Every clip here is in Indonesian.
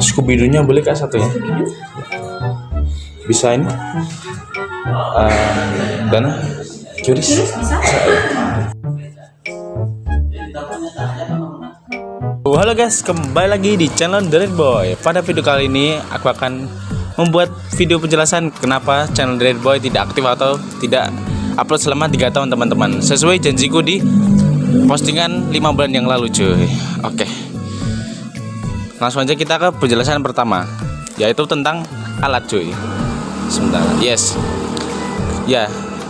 Scooby-Doo-nya boleh kak satu ya? Bisa ini? Dana? Curis? Halo guys, kembali lagi di channel The Red Boy. Pada video kali ini aku akan membuat video penjelasan kenapa channel The Red Boy tidak aktif atau tidak upload selama 3 tahun teman-teman. Sesuai janjiku di postingan 5 bulan yang lalu cuy. Oke, langsung aja kita ke penjelasan pertama, yaitu tentang alat cuy. Sebentar, yes. Ya,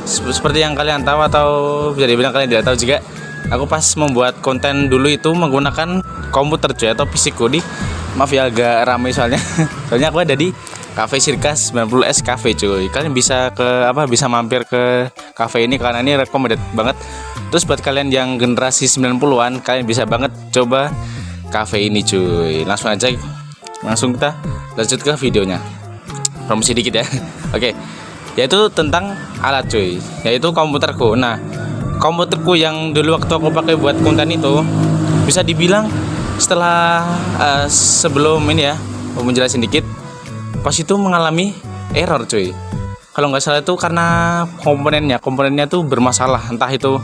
seperti yang kalian tahu atau bisa dibilang kalian tidak tahu juga, aku pas membuat konten dulu itu menggunakan komputer cuy atau PC ku di, maaf ya agak ramai soalnya. Soalnya aku ada di Cafe Sirkas 90S Cafe cuy. Kalian bisa bisa mampir ke cafe ini karena ini recommended banget. Terus buat kalian yang generasi 90-an, kalian bisa banget coba cafe ini cuy. Langsung kita lanjut ke videonya. Promosi dikit ya. Oke. Yaitu tentang alat cuy, yaitu komputerku. Nah, komputerku yang dulu waktu aku pakai buat konten itu, bisa dibilang setelah sebelum ini ya, mau menjelasin dikit, pas itu mengalami error cuy. Kalau nggak salah itu karena komponennya tuh bermasalah, entah itu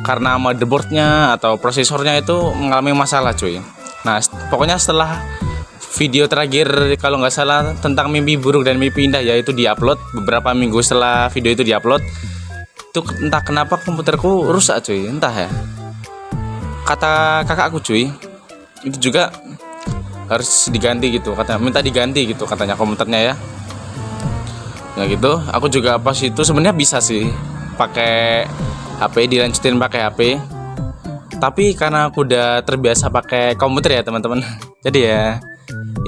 karena motherboardnya atau prosesornya itu mengalami masalah cuy. Nah, pokoknya setelah video terakhir kalau nggak salah tentang mimpi buruk dan mimpi indah, yaitu diupload beberapa minggu setelah video itu diupload, itu entah kenapa komputerku rusak cuy, entah ya. Kata kakakku cuy, itu juga harus diganti gitu, minta diganti gitu katanya komputernya ya. Nah gitu, aku juga pas itu sebenarnya bisa sih pakai HP, dilanjutin pakai HP. Tapi karena aku udah terbiasa pakai komputer ya teman-teman. Jadi ya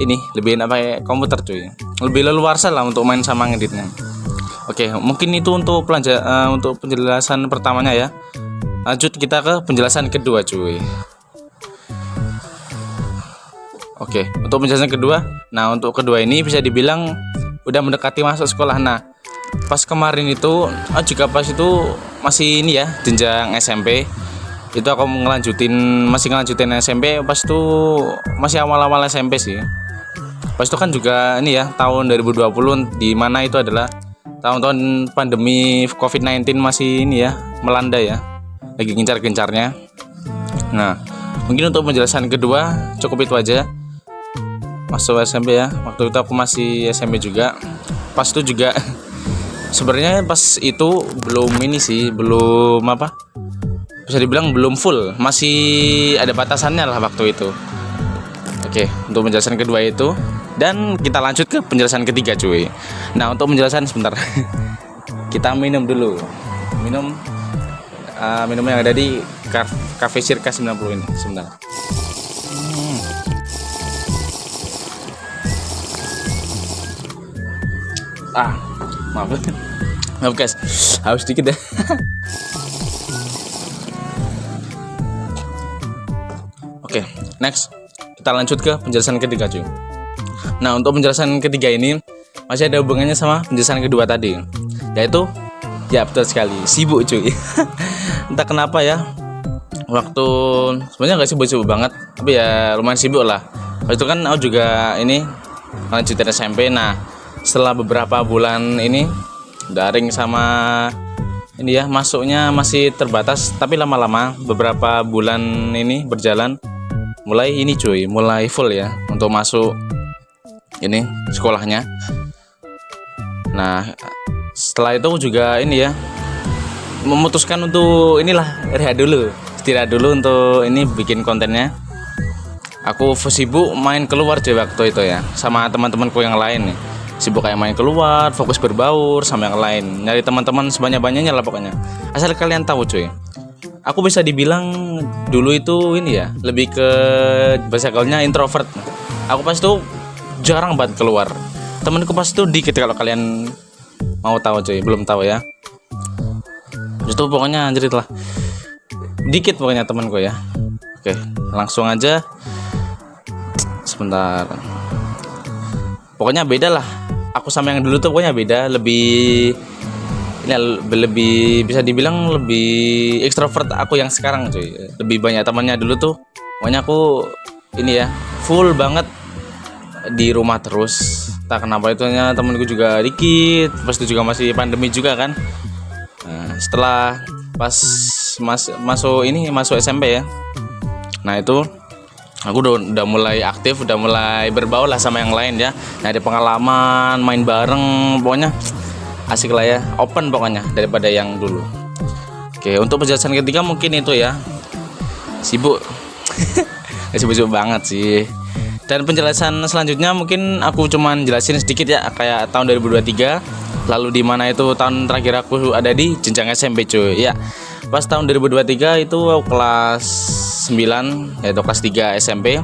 ini lebih enak pakai komputer cuy. Lebih leluasa lah untuk main sama ngeditnya. Oke, mungkin itu untuk penjelasan pertamanya ya. Lanjut kita ke penjelasan kedua cuy. Oke, untuk penjelasan kedua. Nah, untuk kedua ini bisa dibilang udah mendekati masuk sekolah. Nah, pas kemarin itu juga pas itu masih ini ya, jenjang SMP. Itu aku masih ngelanjutin SMP, pas itu masih awal-awal SMP sih. Pas itu kan juga ini ya, tahun 2020, di mana itu adalah tahun-tahun pandemi COVID-19 masih ini ya, melanda ya, lagi gencar-gencarnya. Nah, mungkin untuk penjelasan kedua cukup itu aja. Masuk SMP ya, waktu itu aku masih SMP juga. Pas itu juga sebenarnya pas itu belum bisa dibilang belum full, masih ada batasannya lah waktu itu. Oke, untuk penjelasan kedua itu, dan kita lanjut ke penjelasan ketiga cuy. Nah, untuk penjelasan sebentar kita minum dulu, minum yang ada di Cafe Sirkas 90 ini sebentar. Maaf guys, haus dikit ya. Oke, next kita lanjut ke penjelasan ketiga cuy. Nah, untuk penjelasan ketiga ini masih ada hubungannya sama penjelasan kedua tadi, yaitu ya betul sekali, sibuk cuy. Entah kenapa ya, waktu sebenarnya nggak sibuk-sibuk banget, tapi ya lumayan sibuk lah. Waktu itu kan aku juga ini lanjutin SMP. Nah, setelah beberapa bulan ini daring sama ini ya, masuknya masih terbatas, tapi lama-lama beberapa bulan ini berjalan, mulai full ya untuk masuk ini sekolahnya. Nah, setelah itu juga ini ya, memutuskan untuk istirahat dulu untuk ini bikin kontennya. Aku sibuk main keluar cuy waktu itu ya, sama teman-temanku yang lain nih. Sibuk kayak main keluar, fokus berbaur sama yang lain, nyari teman-teman sebanyak-banyaknya lah pokoknya. Asal kalian tahu cuy, aku bisa dibilang dulu itu ini ya, lebih ke bahasa gaulnya introvert. Aku pas itu jarang banget keluar. Temenku pas itu dikit, kalau kalian mau tahu cuy, belum tahu ya. Itu pokoknya anjrit lah, dikit pokoknya temenku ya. Oke, langsung aja. Sebentar. Pokoknya beda lah. Aku sama yang dulu tuh pokoknya beda, lebih ini lebih bisa dibilang lebih ekstrovert aku yang sekarang cuy. Lebih banyak temannya. Dulu tuh pokoknya aku ini ya full banget di rumah terus. Tak kenapa itunya, temenku juga dikit. Pas itu juga masih pandemi juga kan. Nah, setelah pas masuk SMP ya. Nah itu aku udah mulai aktif, udah mulai berbaur lah sama yang lain ya. Nah, ada pengalaman main bareng, pokoknya asik lah ya, open pokoknya daripada yang dulu. Oke, untuk penjelasan ketiga mungkin itu ya, sibuk. Sibuk banget sih. Dan penjelasan selanjutnya mungkin aku cuman jelasin sedikit ya, kayak tahun 2023. Lalu di mana itu tahun terakhir aku ada di jenjang SMP cuy. Ya, pas tahun 2023 itu aku kelas 9 yaitu kelas 3 SMP.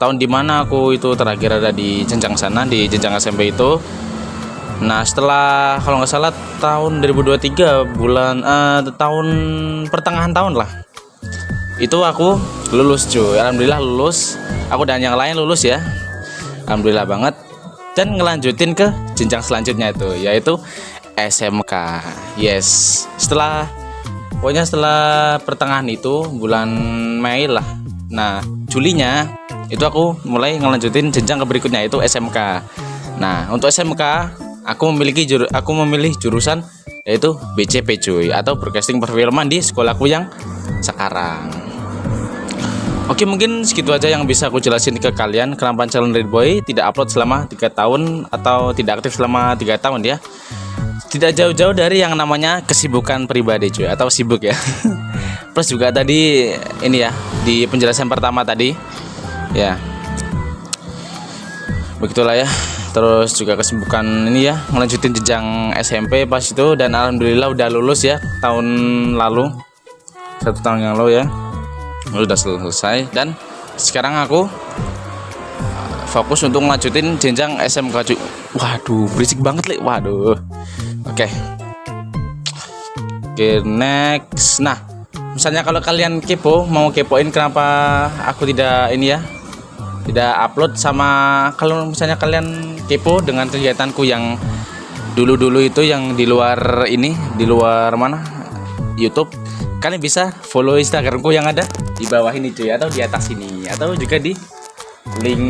Tahun dimana aku itu terakhir ada di jenjang sana, di jenjang SMP itu. Nah, setelah kalau nggak salah tahun 2023 bulan tahun pertengahan tahun lah, itu aku lulus cuy. Alhamdulillah lulus. Aku dan yang lain lulus ya, alhamdulillah banget. Dan ngelanjutin ke jenjang selanjutnya itu, yaitu SMK. Yes, pokoknya setelah pertengahan itu bulan Mei lah. Nah, Julinya itu aku mulai ngelanjutin jenjang ke berikutnya, itu SMK. Nah, untuk SMK aku memilih jurusan yaitu BCP cuy, atau Broadcasting Perfilman di sekolahku yang sekarang. Oke, mungkin segitu aja yang bisa aku jelasin ke kalian kenapa channel Red Boy tidak upload selama 3 tahun atau tidak aktif selama 3 tahun ya. Tidak jauh-jauh dari yang namanya kesibukan pribadi cuy, atau sibuk ya. Plus juga tadi ini ya, di penjelasan pertama tadi ya, begitulah ya. Terus juga kesibukan ini ya, ngelanjutin jenjang SMP pas itu. Dan alhamdulillah udah lulus ya tahun lalu, 1 tahun yang lalu ya, udah selesai. Dan sekarang aku fokus untuk ngelanjutin jenjang SMK cuy. Waduh, berisik banget li. Waduh. Oke, next. Nah, misalnya kalau kalian mau kepoin kenapa aku tidak ini ya, tidak upload, sama kalau misalnya kalian kepo dengan kegiatanku yang dulu itu yang di luar mana YouTube, kalian bisa follow Instagramku yang ada di bawah ini cuy, atau di atas ini, atau juga di link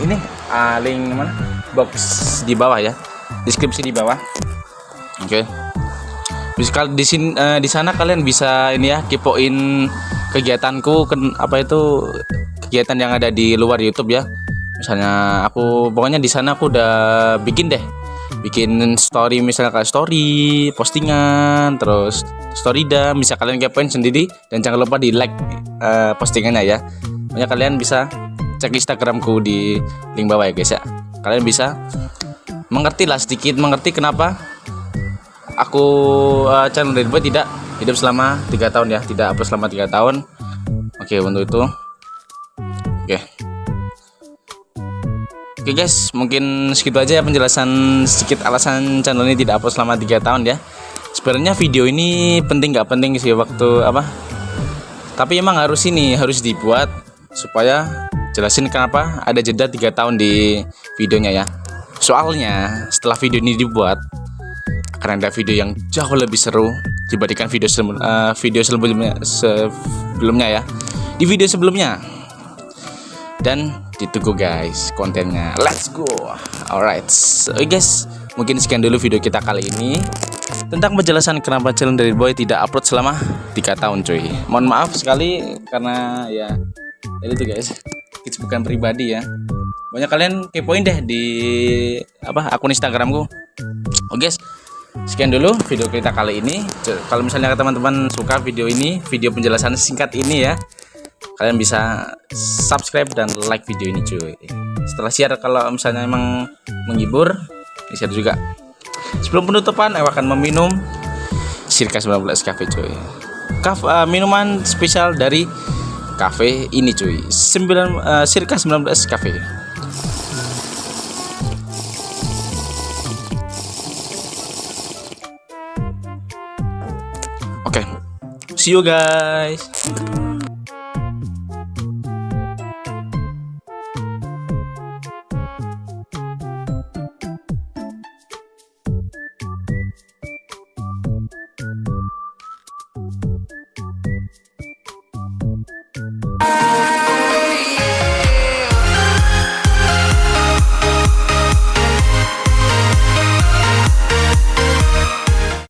ini, link mana, box di bawah ya, deskripsi di bawah. Oke. Bisa di sana kalian bisa ini ya, kepoin kegiatanku, kegiatan yang ada di luar YouTube ya. Misalnya pokoknya di sana aku udah bikin story, misalnya kayak story, postingan, terus story bisa kalian kepoin sendiri, dan jangan lupa di like postingannya ya. Pokoknya kalian bisa cek Instagramku di link bawah ya guys ya. Kalian bisa sedikit mengerti kenapa aku channel Red Boy tidak hidup selama 3 tahun ya, tidak upload selama 3 tahun. Oke, untuk itu. Oke guys, mungkin segitu aja ya penjelasan sedikit alasan channel ini tidak upload selama 3 tahun ya. Sebenarnya video ini penting nggak penting sih tapi emang harus dibuat supaya jelasin kenapa ada jeda 3 tahun di videonya ya. Soalnya setelah video ini dibuat akan ada video yang jauh lebih seru dibandingkan video sebelumnya ya. Di video sebelumnya. Dan ditunggu guys kontennya. Let's go. Alright. Oke guys, mungkin sekian dulu video kita kali ini tentang penjelasan kenapa channel Red Boy tidak upload selama 3 tahun cuy. Mohon maaf sekali karena ya itu guys, kesibukan pribadi ya. Pokoknya kalian kepoin deh di akun Instagramku. Oke guys, sekian dulu video kita kali ini. Kalau misalnya teman-teman suka video penjelasan singkat ini ya, kalian bisa subscribe dan like video ini cuy. Setelah share, kalau misalnya emang menghibur, share juga. Sebelum penutupan, aku akan meminum Circa 19 Cafe cuy. Minuman spesial dari cafe ini cuy, Circa 19 Cafe. Oke, see you guys.